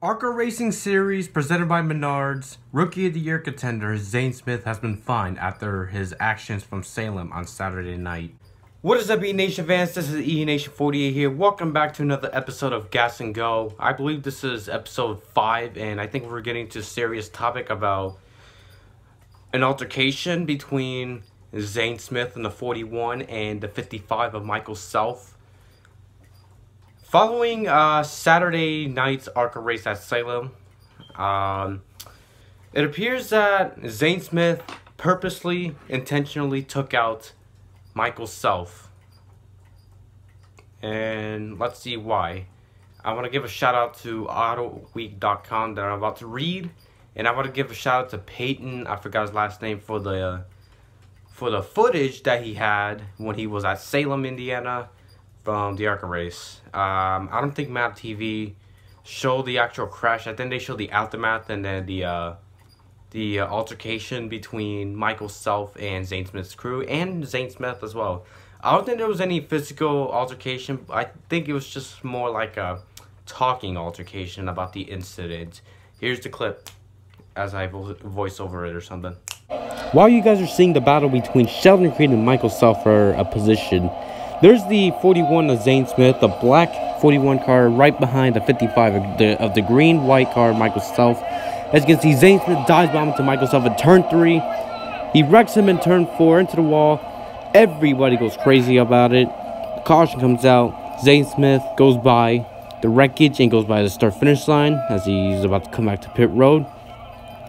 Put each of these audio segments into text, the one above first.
ARCA Racing Series presented by Menards, Rookie of the Year contender Zane Smith has been fined after his actions from Salem on Saturday night. What is up, E Nation fans? This is E Nation 48 here. Welcome back to another episode of Gas and Go. I believe this is episode 5, and I think we're getting to a serious topic about an altercation between Zane Smith and the 41 and the 55 of Michael Self. Following Saturday night's ARCA race at Salem, it appears that Zane Smith purposely, intentionally took out Michael Self. And let's see why. I want to give a shout out to AutoWeek.com that I'm about to read. And I want to give a shout out to Peyton, I forgot his last name, for the footage that he had when he was at Salem, Indiana, from the ARCA race. I don't think Map TV showed the actual crash. I think they showed the aftermath and then the altercation between Michael Self and Zane Smith's crew, and Zane Smith as well. I don't think there was any physical altercation. I think it was just more like a talking altercation about the incident. Here's the clip as I voice over it or something. While you guys are seeing the battle between Sheldon Creed and Michael Self for a position, there's the 41 of Zane Smith, the black 41 car right behind the 55 of the green-white car, Michael Self. As you can see, Zane Smith dives bomb into Michael Self in turn 3. He wrecks him in turn 4 into the wall. Everybody goes crazy about it. The caution comes out. Zane Smith goes by the wreckage and goes by the start-finish line as he's about to come back to pit road.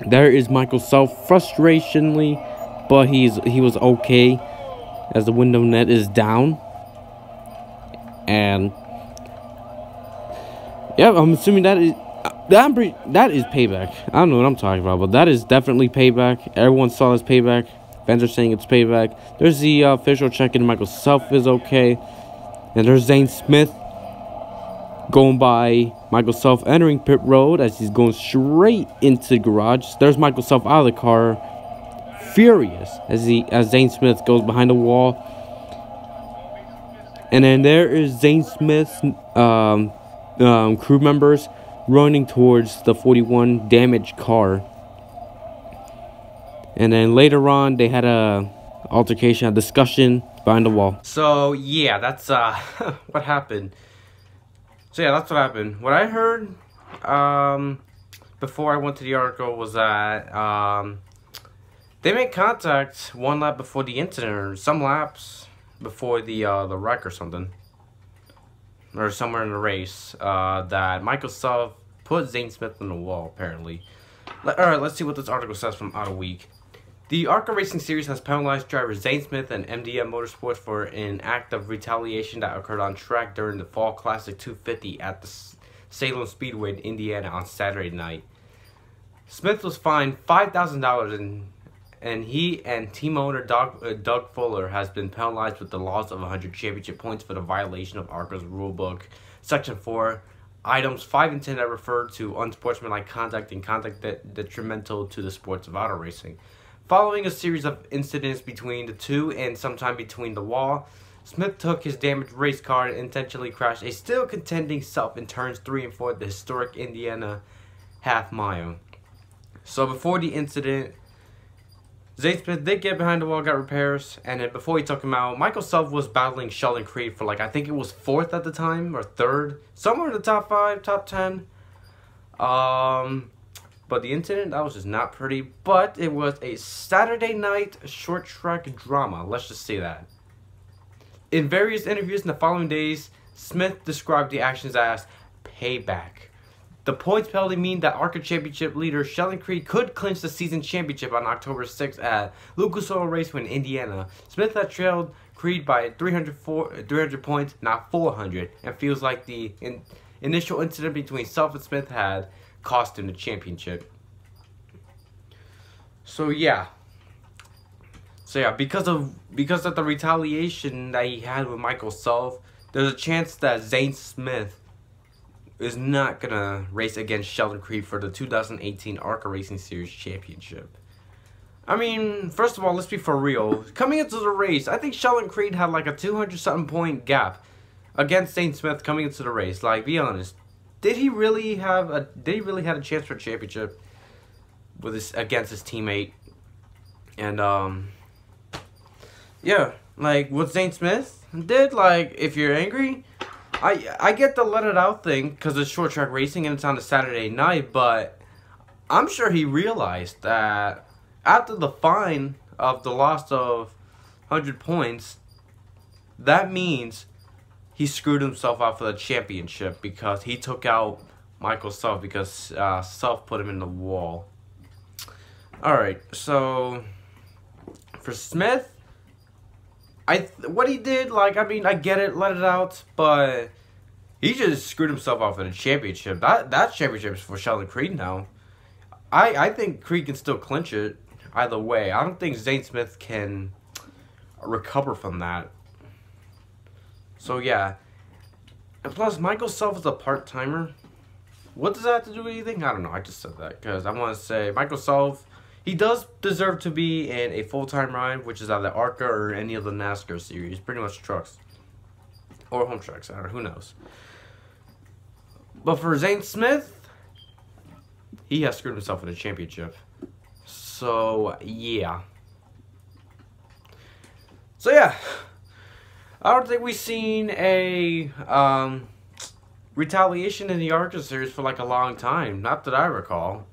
There is Michael Self, frustratingly, but he was okay as the window net is down. And yeah, I'm assuming that is payback. I don't know what I'm talking about, but that is definitely payback. Everyone saw this payback. Fans are saying it's payback. There's the official check-in. Michael Self is okay, and there's Zane Smith going by Michael Self entering pit road as he's going straight into the garage. There's Michael Self out of the car, furious as Zane Smith goes behind the wall. And then there is Zane Smith's crew members running towards the 41 damaged car. And then later on, they had a altercation, a discussion behind the wall. So yeah, that's what happened. So yeah, that's what happened. What I heard before I went to the article was that they made contact one lap before the incident, or some laps before the wreck or something, or somewhere in the race, that Michael Self put Zane Smith on the wall, apparently. Alright, let's see what this article says from Auto Week. The ARCA Racing Series has penalized driver Zane Smith and MDM Motorsports for an act of retaliation that occurred on track during the Fall Classic 250 at the Salem Speedway in Indiana on Saturday night. Smith was fined $5,000 and he and team owner Doug Fuller has been penalized with the loss of 100 championship points for the violation of ARCA's rulebook, Section 4, items 5 and 10 that refer to unsportsmanlike conduct and conduct detrimental to the sports of auto racing. Following a series of incidents between the two and sometime between the wall, Smith took his damaged race car and intentionally crashed a still contending Self in turns 3 and 4 at the historic Indiana half mile. So before the incident, Zane Smith did get behind the wall, got repairs, and then before he took him out, Michael Self was battling Sheldon Creed for, like, I think it was 4th at the time, or 3rd, somewhere in the top 5, top 10. But the incident, that was just not pretty, but it was a Saturday night short track drama, let's just say that. In various interviews in the following days, Smith described the actions as payback. The points penalty mean that ARCA Championship leader Sheldon Creed could clinch the season championship on October 6th at Lucas Oil Raceway in Indiana. Smith had trailed Creed by 300 points, not 400, and feels like the initial incident between Self and Smith had cost him the championship. So yeah, because of the retaliation that he had with Michael Self, there's a chance that Zane Smith is not gonna race against Sheldon Creed for the 2018 ARCA Racing Series Championship. I mean, first of all, let's be for real. Coming into the race, I think Sheldon Creed had like a 200-something point gap against Zane Smith coming into the race. Like, be honest. did he really have a chance for a championship with against his teammate? And yeah, like what Zane Smith did, like if you're angry, I get the let it out thing because it's short track racing and it's on a Saturday night, but I'm sure he realized that after the fine of the loss of 100 points, that means he screwed himself out for the championship because he took out Michael Self because Self put him in the wall. Alright, so for Smith, what he did, like, I mean, I get it, let it out, but he just screwed himself out for the championship. That championship is for Sheldon Creed now. I think Creed can still clinch it either way. I don't think Zane Smith can recover from that. So, yeah. And plus, Michael Self is a part-timer. What does that have to do with anything? I don't know. I just said that because I want to say Michael Self, he does deserve to be in a full-time ride, which is either ARCA or any of the NASCAR series. Pretty much trucks. Or home trucks. I don't know. Who knows? But for Zane Smith, he has screwed himself in the championship. So, yeah. So, yeah. I don't think we've seen a retaliation in the ARCA series for like a long time. Not that I recall.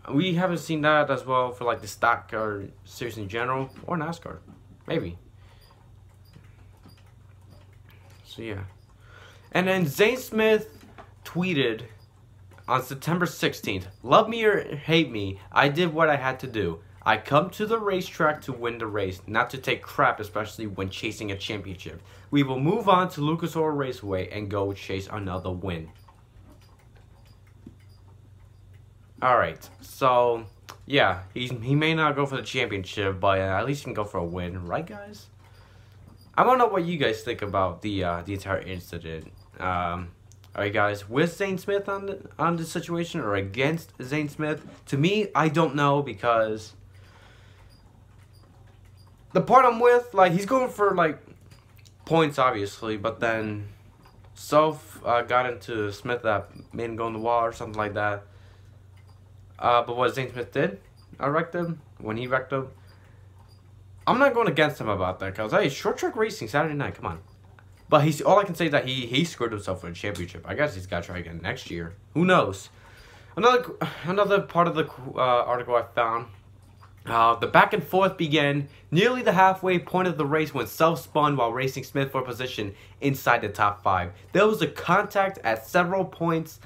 We haven't seen that as well for like the stock car series in general. Or NASCAR. Maybe. So, yeah. And then Zane Smith tweeted on September 16th, "Love me or hate me, I did what I had to do. I come to the racetrack to win the race, not to take crap, especially when chasing a championship. We will move on to Lucas Oil Raceway and go chase another win." Alright, so, yeah, he may not go for the championship, but at least he can go for a win. Right, guys? I want to know what you guys think about the entire incident. Alright, guys, with Zane Smith on the situation or against Zane Smith? To me, I don't know because the part I'm with, like, he's going for, like, points, obviously, but then Self got into Smith that made him go in the wall or something like that. But what Zane Smith did, I wrecked him when he wrecked him. I'm not going against him about that because, hey, short track racing, Saturday night, come on. But all I can say is that he screwed himself for a championship. I guess he's got to try again next year. Who knows? Another part of the article I found. The back and forth began nearly the halfway point of the race when Self spun while racing Smith for position inside the top 5. There was a contact at several points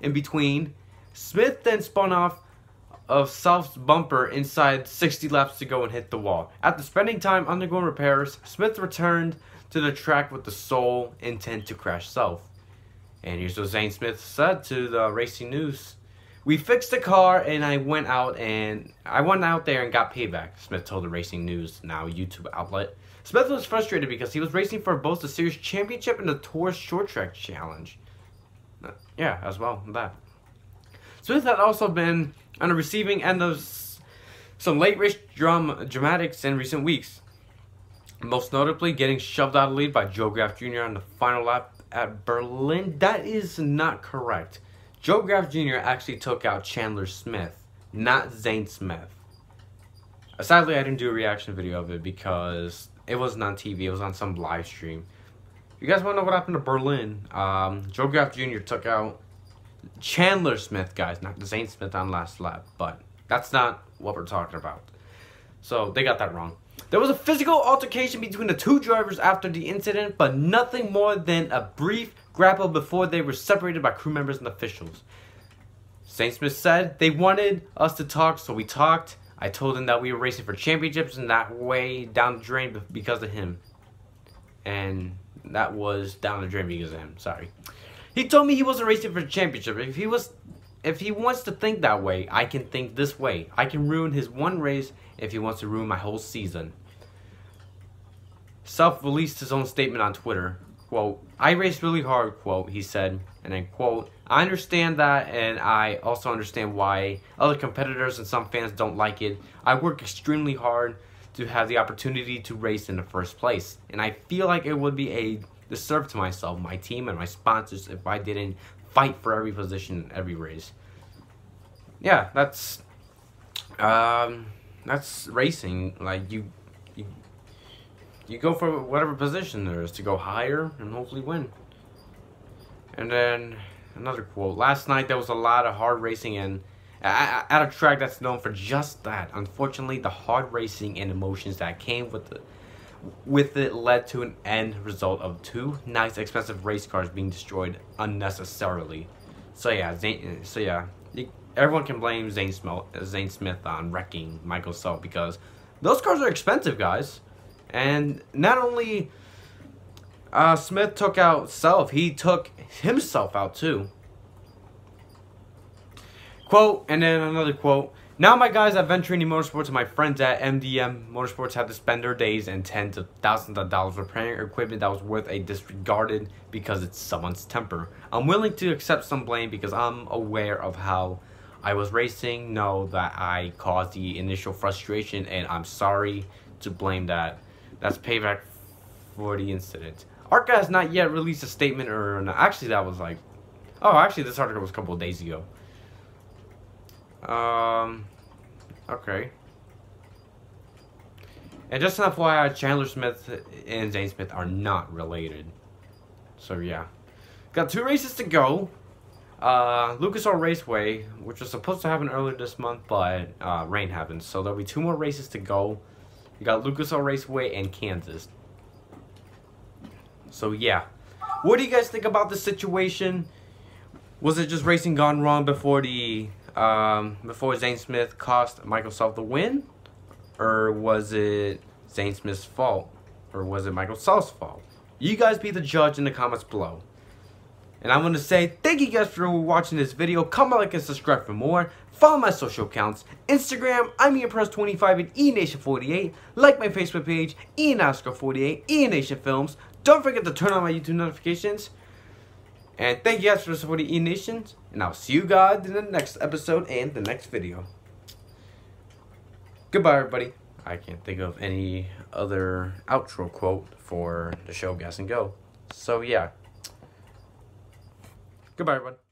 in between. Smith then spun off of Self's bumper inside 60 laps to go and hit the wall. After spending time undergoing repairs, Smith returned to the track with the sole intent to crash Self. And here's what Zane Smith said to the Racing News. "We fixed the car and I went out there and got payback," Smith told the Racing News, now YouTube outlet. Smith was frustrated because he was racing for both the series championship and the Tour Short Track Challenge. Yeah, as well, that. Smith had also been on the receiving end of some late race dramatics in recent weeks. Most notably, getting shoved out of the lead by Joe Graf Jr. on the final lap at Berlin. That is not correct. Joe Graf Jr. actually took out Chandler Smith, not Zane Smith. Sadly, I didn't do a reaction video of it because it wasn't on TV. It was on some live stream. If you guys want to know what happened to Berlin, Joe Graf Jr. took out Chandler Smith, guys, not Zane Smith on last lap. But that's not what we're talking about. So they got that wrong. There was a physical altercation between the two drivers after the incident, but nothing more than a brief grapple before they were separated by crew members and officials. Zane Smith said, "They wanted us to talk, so we talked. I told them that we were racing for championships and that way down the drain because of him." And that was down the drain because of him, sorry. "He told me he wasn't racing for a championship. If he wants to think that way, I can think this way. I can ruin his one race if he wants to ruin my whole season." Self released his own statement on Twitter. Quote, "I raced really hard," quote, he said, and then quote, "I understand that, and I also understand why other competitors and some fans don't like it. I work extremely hard to have the opportunity to race in the first place, and I feel like it would be a disservice to myself, my team, and my sponsors if I didn't fight for every position in every race. Yeah, that's racing. Like you go for whatever position there is to go higher and hopefully win. And then another quote. Last night there was a lot of hard racing and at a track that's known for just that. Unfortunately, the hard racing and emotions that came with it led to an end result of 2 nice expensive race cars being destroyed unnecessarily. So yeah, everyone can blame Zane Smith on wrecking Michael Self because those cars are expensive, guys. And not only Smith took out Self, he took himself out too. Quote, and then another quote. Now my guys at Venturing Motorsports and my friends at MDM Motorsports have to spend their days and tens of thousands of dollars repairing equipment that was worth a disregarded because it's someone's temper. I'm willing to accept some blame because I'm aware of how I was racing, know that I caused the initial frustration, and I'm sorry to blame that. That's payback for the incident. ARCA has not yet released a statement or no, actually that was like, oh, actually this article was a couple of days ago. Okay. And just an FYI, Chandler Smith and Zane Smith are not related. So yeah. Got 2 races to go. Lucas Oil Raceway, which was supposed to happen earlier this month, but rain happened. So there'll be 2 more races to go. You got Lucas Oil Raceway and Kansas. So yeah. What do you guys think about the situation? Was it just racing gone wrong before Zane Smith cost Michael Self the win? Or was it Zane Smith's fault? Or was it Michael Self's fault? You guys be the judge in the comments below. And I'm going to say thank you guys for watching this video. Comment, like, and subscribe for more. Follow my social accounts. Instagram, I'm IanPress25 and ENation48. Like my Facebook page, IanOscar48, ENation Films. Don't forget to turn on my YouTube notifications. And thank you guys for supporting ENation. And I'll see you guys in the next episode and the next video. Goodbye, everybody. I can't think of any other outro quote for the show Gas and Go. So, yeah. Goodbye, everyone.